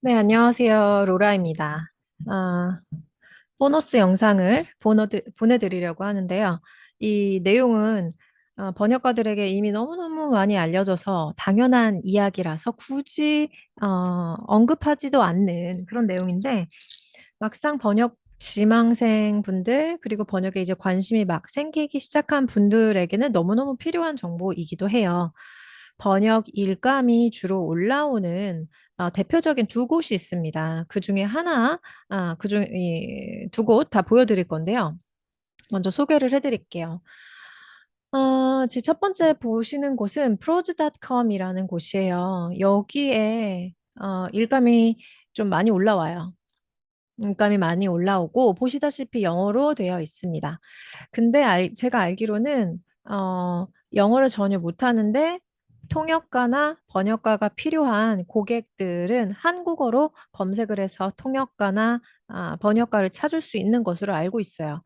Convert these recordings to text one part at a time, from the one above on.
네, 안녕하세요. 로라입니다. 아, 보너스 영상을 보내드리려고 하는데요. 이 내용은 번역가들에게 이미 너무너무 많이 알려져서 당연한 이야기라서 굳이 언급하지도 않는 그런 내용인데 막상 번역 지망생 분들 그리고 번역에 이제 관심이 막 생기기 시작한 분들에게는 너무너무 필요한 정보이기도 해요. 번역 일감이 주로 올라오는 대표적인 두 곳이 있습니다. 그 중에 하나, 그중 두 곳 다 보여드릴 건데요. 먼저 소개를 해드릴게요. 첫 번째 보시는 곳은 프로즈닷컴이라는 곳이에요. 여기에 일감이 좀 많이 올라와요. 일감이 많이 올라오고 보시다시피 영어로 되어 있습니다. 근데 제가 알기로는 영어를 전혀 못하는데 통역가나 번역가가 필요한 고객들은 한국어로 검색을 해서 통역가나 번역가를 찾을 수 있는 것으로 알고 있어요.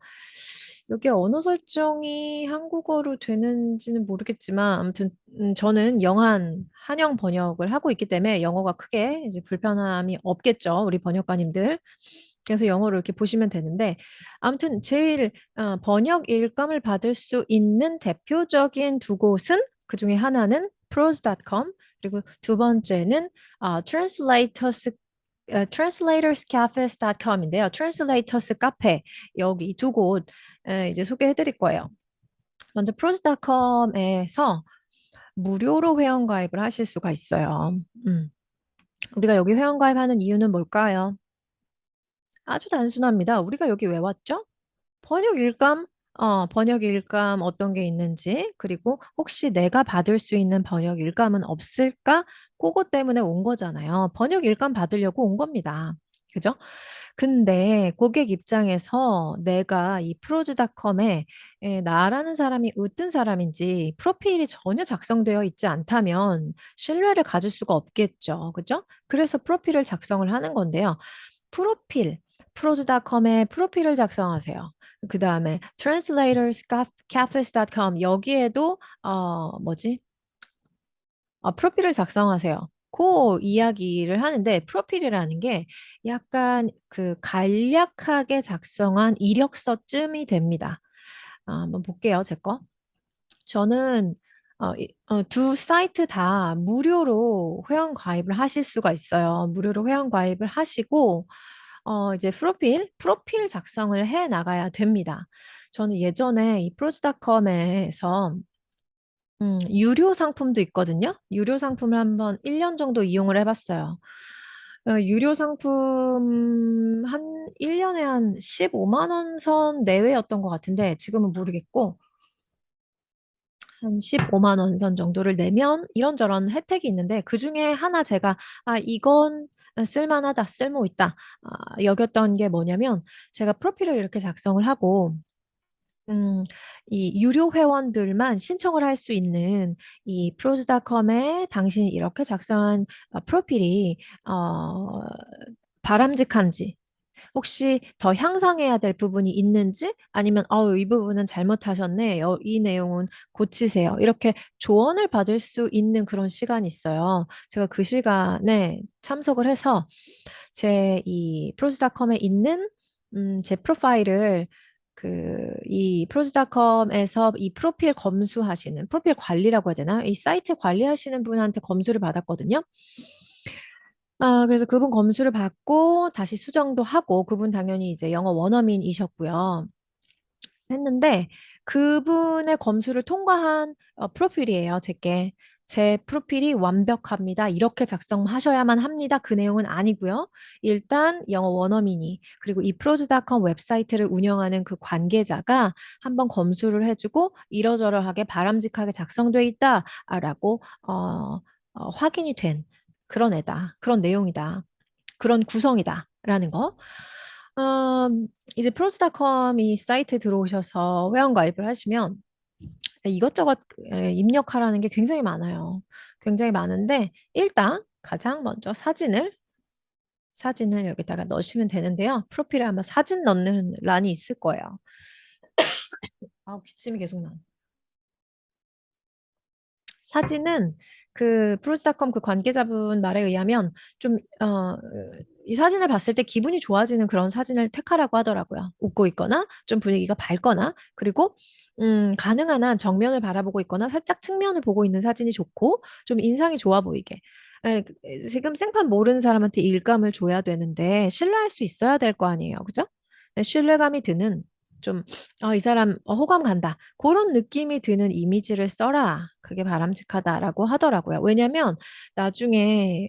여기 언어 설정이 한국어로 되는지는 모르겠지만 아무튼 저는 한영 번역을 하고 있기 때문에 영어가 크게 이제 불편함이 없겠죠. 우리 번역가님들. 그래서 영어로 이렇게 보시면 되는데 아무튼 제일 번역 일감을 받을 수 있는 대표적인 두 곳은 그 중에 하나는 prose.com 그리고 두 번째는 translators translatorscafes.com인데요. translators 카페 여기 두 곳 이제 소개해 드릴 거예요. 먼저 prose.com에서 무료로 회원 가입을 하실 수가 있어요. 우리가 여기 회원 가입하는 이유는 뭘까요? 아주 단순합니다. 우리가 여기 왜 왔죠? 번역 일감, 번역 일감 어떤 게 있는지, 그리고 혹시 내가 받을 수 있는 번역 일감은 없을까? 그것 때문에 온 거잖아요. 번역 일감 받으려고 온 겁니다. 그죠? 근데 고객 입장에서 내가 이 프로즈닷컴에 나라는 사람이 어떤 사람인지 프로필이 전혀 작성되어 있지 않다면 신뢰를 가질 수가 없겠죠. 그죠? 그래서 프로필을 작성을 하는 건데요. 프로필, 프로즈닷컴에 프로필을 작성하세요. 그 다음에 translators.cafes.com 여기에도 프로필을 작성하세요. 그 이야기를 하는데 프로필이라는 게 약간 그 간략하게 작성한 이력서쯤이 됩니다. 한번 볼게요, 제 거. 저는 두 사이트 다 무료로 회원 가입을 하실 수가 있어요. 무료로 회원 가입을 하시고 이제 프로필 작성을 해 나가야 됩니다. 저는 예전에 이 프로즈닷컴에서 유료 상품도 있거든요. 유료 상품을 한번 1년 정도 이용을 해봤어요. 유료 상품 한 1년에 한 15만 원 선 내외였던 것 같은데 지금은 모르겠고 한 15만 원 선 정도를 내면 이런저런 혜택이 있는데 그중에 하나 제가 이건 쓸만하다, 쓸모 있다 여겼던 게 뭐냐면 제가 프로필을 이렇게 작성을 하고 음, 이 유료 회원들만 신청을 할 수 있는 이 프로즈닷컴에 당신이 이렇게 작성한 프로필이 바람직한지 혹시 더 향상해야 될 부분이 있는지 아니면 이 부분은 잘못하셨네. 이 내용은 고치세요. 이렇게 조언을 받을 수 있는 그런 시간이 있어요. 제가 그 시간에 참석을 해서 제 이 프로즈닷컴에 있는 제 프로파일을 이 프로즈닷컴에서 이 프로필 관리라고 해야 되나? 이 사이트 관리하시는 분한테 검수를 받았거든요. 그래서 그분 검수를 받고 다시 수정도 하고 그분 당연히 이제 영어 원어민이셨고요. 했는데 그분의 검수를 통과한 프로필이에요, 제게. 제 프로필이 완벽합니다. 이렇게 작성하셔야만 합니다. 그 내용은 아니고요. 일단 영어 원어민이 그리고 이 프로즈닷컴 웹사이트를 운영하는 그 관계자가 한번 검수를 해주고 이러저러하게 바람직하게 작성돼 있다라고 확인이 된 그런 애다. 그런 내용이다. 그런 구성이다라는 거. 이제 프로스닷컴 이 사이트 들어오셔서 회원 가입을 하시면 이것저것 입력하라는 게 굉장히 많아요. 굉장히 많은데 일단 가장 먼저 사진을 여기다가 넣으시면 되는데요. 프로필에 아마 사진 넣는 란이 있을 거예요. 기침이 계속 나. 사진은 그 프로스닷컴 그 관계자분 말에 의하면 좀, 이 사진을 봤을 때 기분이 좋아지는 그런 사진을 택하라고 하더라고요. 웃고 있거나, 좀 분위기가 밝거나, 그리고, 가능한 한 정면을 바라보고 있거나, 살짝 측면을 보고 있는 사진이 좋고, 좀 인상이 좋아 보이게. 예, 지금 생판 모르는 사람한테 일감을 줘야 되는데, 신뢰할 수 있어야 될 거 아니에요. 그죠? 네, 신뢰감이 드는, 좀 이 사람 호감 간다. 그런 느낌이 드는 이미지를 써라. 그게 바람직하다라고 하더라고요. 왜냐면 나중에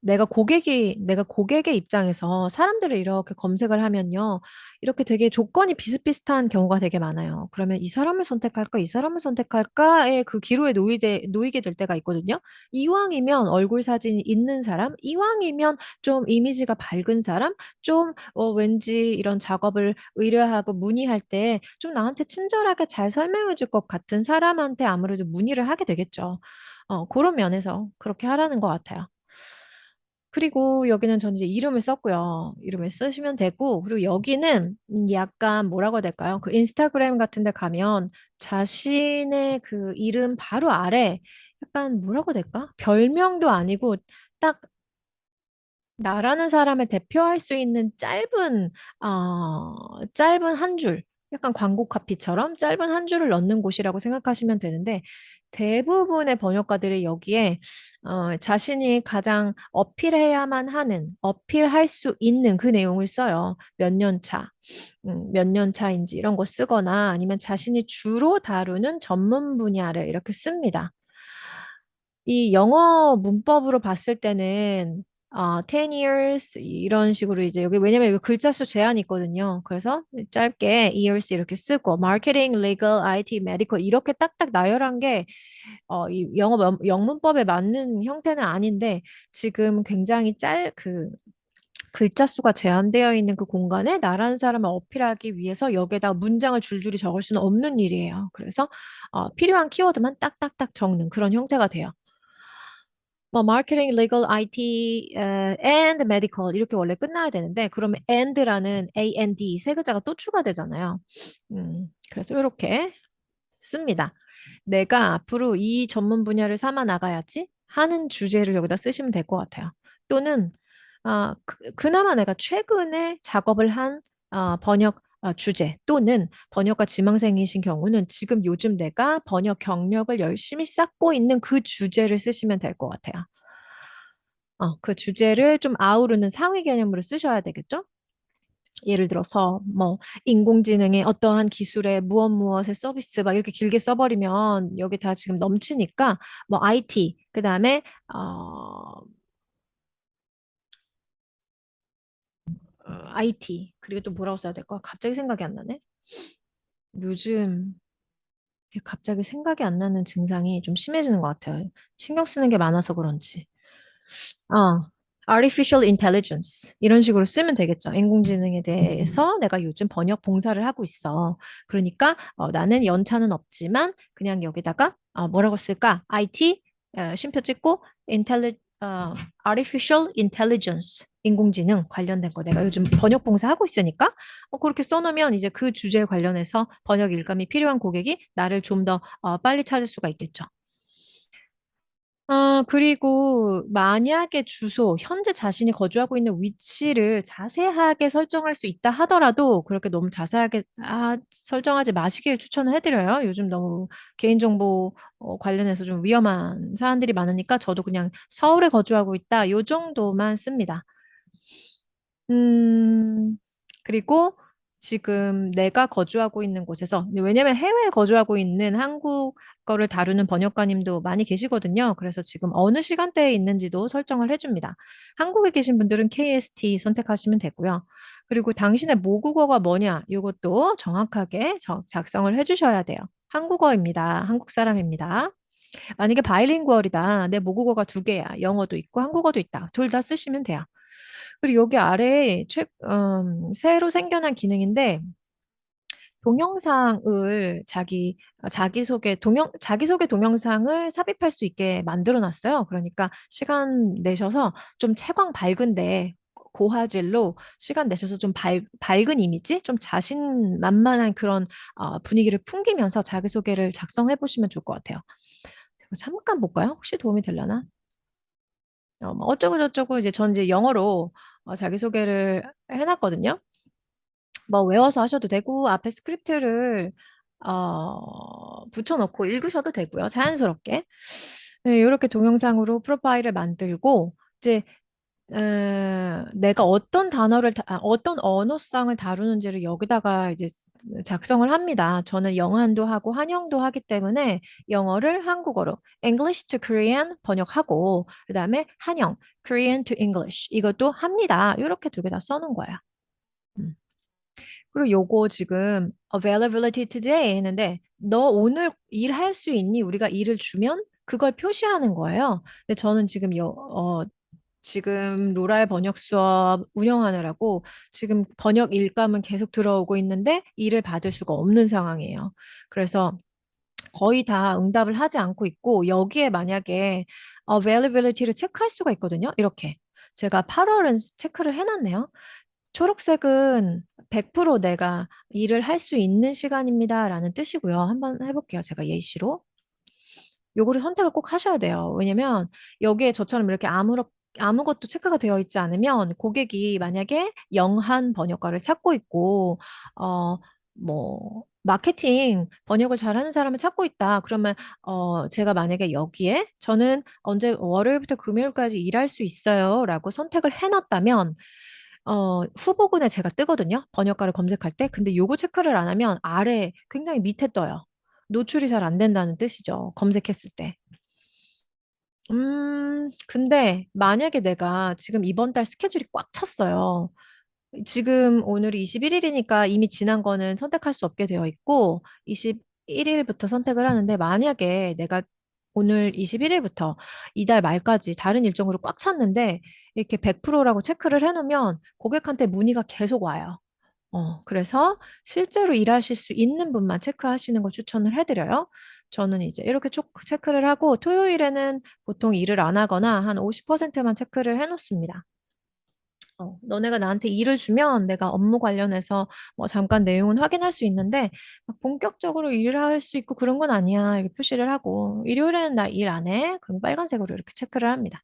내가 고객의 입장에서 사람들을 이렇게 검색을 하면요. 이렇게 되게 조건이 비슷비슷한 경우가 되게 많아요. 그러면 이 사람을 선택할까, 이 사람을 선택할까의 그 기로에 놓이게 될 때가 있거든요. 이왕이면 얼굴 사진이 있는 사람, 이왕이면 좀 이미지가 밝은 사람, 좀 왠지 이런 작업을 의뢰하고 문의할 때 좀 나한테 친절하게 잘 설명해 줄 것 같은 사람한테 아무래도 문의를 하게 되겠죠. 그런 면에서 그렇게 하라는 것 같아요. 그리고 여기는 전 이제 이름을 썼고요. 이름을 쓰시면 되고, 그리고 여기는 약간 뭐라고 해야 될까요? 그 인스타그램 같은 데 가면 자신의 그 이름 바로 아래 약간 뭐라고 해야 될까? 별명도 아니고 딱 나라는 사람을 대표할 수 있는 짧은 한 줄, 약간 광고 카피처럼 짧은 한 줄을 넣는 곳이라고 생각하시면 되는데, 대부분의 번역가들이 여기에 자신이 가장 어필해야만 하는, 어필할 수 있는 그 내용을 써요. 몇 년 차, 몇 년 차인지 이런 거 쓰거나 아니면 자신이 주로 다루는 전문 분야를 이렇게 씁니다. 이 영어 문법으로 봤을 때는 10 years 이런 식으로 이제 여기 왜냐면 여기 글자 수 제한이 있거든요. 그래서 짧게 years 이렇게 쓰고 marketing, legal, IT, medical 이렇게 딱딱 나열한 게 이 영어 영문법에 맞는 형태는 아닌데 지금 굉장히 그 글자 수가 제한되어 있는 그 공간에 나라는 사람을 어필하기 위해서 여기에다 문장을 줄줄이 적을 수는 없는 일이에요. 그래서 필요한 키워드만 딱딱딱 적는 그런 형태가 돼요. 뭐 마케팅, legal, IT, and medical 이렇게 원래 끝나야 되는데 그러면 and라는 and 세 글자가 또 추가되잖아요. 그래서 이렇게 씁니다. 내가 앞으로 이 전문 분야를 삼아 나가야지 하는 주제를 여기다 쓰시면 될 것 같아요. 또는 그나마 내가 최근에 작업을 한 번역 주제 또는 번역가 지망생이신 경우는 지금 요즘 내가 번역 경력을 열심히 쌓고 있는 그 주제를 쓰시면 될 것 같아요. 그 주제를 좀 아우르는 상위 개념으로 쓰셔야 되겠죠? 예를 들어서 뭐 인공지능의 어떠한 기술의 무엇의 서비스 막 이렇게 길게 써버리면 여기 다 지금 넘치니까 뭐 IT 그다음에 IT 그리고 또 뭐라고 써야 될까? 갑자기 생각이 안 나네. 요즘 이렇게 갑자기 생각이 안 나는 증상이 좀 심해지는 것 같아요. 신경 쓰는 게 많아서 그런지. 어, artificial intelligence 이런 식으로 쓰면 되겠죠. 인공지능에 대해서 내가 요즘 번역 봉사를 하고 있어. 그러니까 나는 연차는 없지만 그냥 여기다가 뭐라고 쓸까? IT 쉼표 찍고 artificial intelligence 인공지능 관련된 거 내가 요즘 번역 봉사 하고 있으니까 그렇게 써놓으면 이제 그 주제에 관련해서 번역 일감이 필요한 고객이 나를 좀 더 빨리 찾을 수가 있겠죠. 그리고 만약에 주소, 현재 자신이 거주하고 있는 위치를 자세하게 설정할 수 있다 하더라도 그렇게 너무 자세하게 설정하지 마시길 추천을 해드려요. 요즘 너무 개인정보 관련해서 좀 위험한 사안들이 많으니까 저도 그냥 서울에 거주하고 있다. 요 정도만 씁니다. 음, 그리고 지금 내가 거주하고 있는 곳에서, 왜냐면 해외에 거주하고 있는 한국어를 다루는 번역가님도 많이 계시거든요. 그래서 지금 어느 시간대에 있는지도 설정을 해줍니다. 한국에 계신 분들은 KST 선택하시면 되고요. 그리고 당신의 모국어가 뭐냐, 이것도 정확하게 작성을 해주셔야 돼요. 한국어입니다. 한국 사람입니다. 만약에 바이링구얼이다. 내 모국어가 두 개야. 영어도 있고 한국어도 있다. 둘 다 쓰시면 돼요. 그리고 여기 아래에 새로 생겨난 기능인데 동영상을 자기소개 동영상을 삽입할 수 있게 만들어 놨어요. 그러니까 시간 내셔서 좀 채광 밝은데 고화질로 시간 내셔서 좀 밝은 이미지, 좀 자신만만한 그런 분위기를 풍기면서 자기소개를 작성해 보시면 좋을 것 같아요. 제가 잠깐 볼까요? 혹시 도움이 되려나? 뭐 어쩌고 저쩌고 이제 전 이제 영어로 자기소개를 해놨거든요. 뭐 외워서 하셔도 되고 앞에 스크립트를 붙여놓고 읽으셔도 되고요. 자연스럽게. 네, 이렇게 동영상으로 프로파일을 만들고 이제 내가 어떤 언어상을 다루는지를 여기다가 이제 작성을 합니다. 저는 영한도 하고 한영도 하기 때문에 영어를 한국어로 English to Korean 번역하고 그다음에 한영 Korean to English 이것도 합니다. 이렇게 두 개 다 써놓은 거야. 음. 그리고 요거 지금 availability today 했는데 너 오늘 일할 수 있니? 우리가 일을 주면 그걸 표시하는 거예요. 근데 저는 지금 지금 로라의 번역 수업 운영하느라고 지금 번역 일감은 계속 들어오고 있는데 일을 받을 수가 없는 상황이에요. 그래서 거의 다 응답을 하지 않고 있고 여기에 만약에 availability를 체크할 수가 있거든요. 이렇게 제가 8월은 체크를 해놨네요. 초록색은 100% 내가 일을 할 수 있는 시간입니다라는 뜻이고요. 한번 해볼게요. 제가 예시로. 요거를 선택을 꼭 하셔야 돼요. 왜냐면 여기에 저처럼 이렇게 아무것도 체크가 되어 있지 않으면 고객이 만약에 영한 번역가를 찾고 있고, 뭐, 마케팅 번역을 잘하는 사람을 찾고 있다. 그러면, 제가 만약에 여기에 저는 언제 월요일부터 금요일까지 일할 수 있어요. 라고 선택을 해놨다면, 후보군에 제가 뜨거든요. 번역가를 검색할 때. 근데 요거 체크를 안 하면 아래 굉장히 밑에 떠요. 노출이 잘 안 된다는 뜻이죠. 검색했을 때. 근데 만약에 내가 지금 이번 달 스케줄이 꽉 찼어요. 지금 오늘이 21일이니까 이미 지난 거는 선택할 수 없게 되어 있고, 21일부터 선택을 하는데, 만약에 내가 오늘 21일부터 이달 말까지 다른 일정으로 꽉 찼는데, 이렇게 100%라고 체크를 해놓으면 고객한테 문의가 계속 와요. 그래서 실제로 일하실 수 있는 분만 체크하시는 거 추천을 해드려요. 저는 이제 이렇게 쭉 체크를 하고 토요일에는 보통 일을 안 하거나 한 50%만 체크를 해놓습니다. 너네가 나한테 일을 주면 내가 업무 관련해서 뭐 잠깐 내용은 확인할 수 있는데 막 본격적으로 일을 할 수 있고 그런 건 아니야. 이렇게 표시를 하고 일요일에는 나 일 안 해. 그럼 빨간색으로 이렇게 체크를 합니다.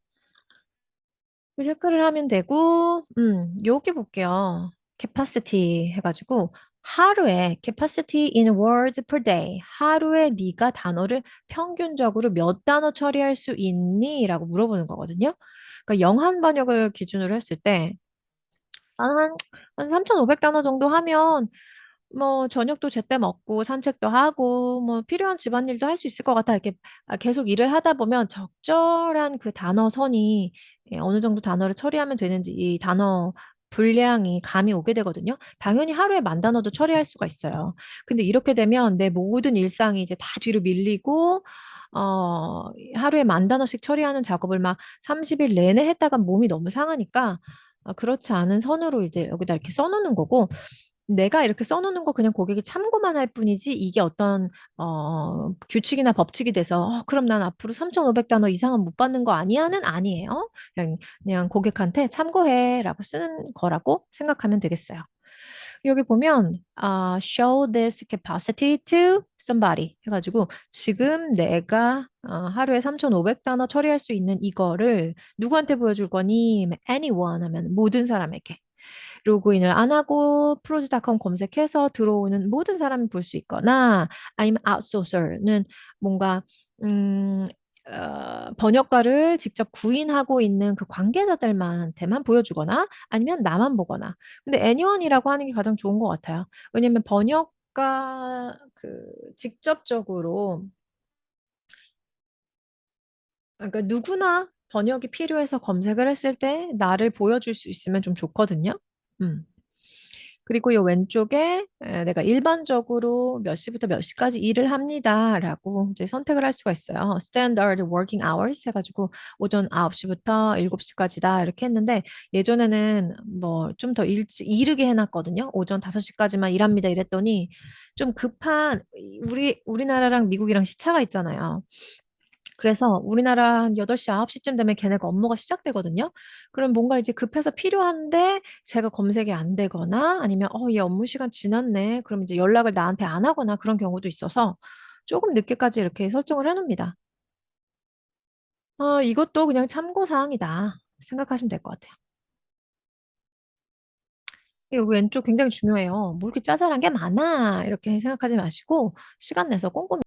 체크를 하면 되고, 여기 볼게요. capacity 해가지고 하루에 capacity in words per day. 하루에 네가 단어를 평균적으로 몇 단어 처리할 수 있니? 라고 물어보는 거거든요. 그러니까 영한 번역을 기준으로 했을 때 한 3,500단어 정도 하면 뭐 저녁도 제때 먹고 산책도 하고 뭐 필요한 집안일도 할 수 있을 것 같아. 이렇게 계속 일을 하다 보면 적절한 그 단어 선이 어느 정도 단어를 처리하면 되는지 이 단어 분량이 감이 오게 되거든요. 당연히 하루에 10,000단어도 처리할 수가 있어요. 근데 이렇게 되면 내 모든 일상이 이제 다 뒤로 밀리고 하루에 10,000단어씩 처리하는 작업을 막 30일 내내 했다가 몸이 너무 상하니까 그렇지 않은 선으로 이제 여기다 이렇게 써놓는 거고 내가 이렇게 써놓는 거 그냥 고객이 참고만 할 뿐이지 이게 어떤 규칙이나 법칙이 돼서 그럼 난 앞으로 3,500단어 이상은 못 받는 거 아니야는 아니에요. 그냥 고객한테 참고해라고 쓰는 거라고 생각하면 되겠어요. 여기 보면 show this capacity to somebody 해가지고 지금 내가 하루에 3,500단어 처리할 수 있는 이거를 누구한테 보여줄 거니? anyone 하면 모든 사람에게. 로그인을 안 하고 프로즈닷컴 검색해서 들어오는 모든 사람이 볼 수 있거나 아니면 아웃소서는 뭔가 음, 번역가를 직접 구인하고 있는 그 관계자들한테만 보여주거나 아니면 나만 보거나 근데 애니원이라고 하는 게 가장 좋은 것 같아요. 왜냐면 번역가 그 직접적으로 그러니까 누구나 번역이 필요해서 검색을 했을 때 나를 보여줄 수 있으면 좀 좋거든요. 음. 그리고 이 왼쪽에 내가 일반적으로 몇 시부터 몇 시까지 일을 합니다라고 이제 선택을 할 수가 있어요. Standard working hours 해가지고 오전 9시부터 7시까지다 이렇게 했는데 예전에는 뭐 좀 더 일찍 이르게 해놨거든요. 오전 5시까지만 일합니다 이랬더니 좀 급한 우리나라랑 미국이랑 시차가 있잖아요. 그래서 우리나라 한 8시 9시 쯤 되면 걔네가 업무가 시작되거든요. 그럼 뭔가 이제 급해서 필요한데 제가 검색이 안 되거나 아니면 '얘 업무 시간 지났네.' 그럼 이제 연락을 나한테 안 하거나 그런 경우도 있어서 쪼금 늦게까지 이렇게 설정을 해 놓습니다. 이것도 그냥 참고 사항이다 생각하시면 될 것 같아요. 여기 왼쪽 굉장히 중요해요. '뭐 이렇게 자잘한 게 많아.' 이렇게 생각하지 마시고 시간 내서 꼼꼼히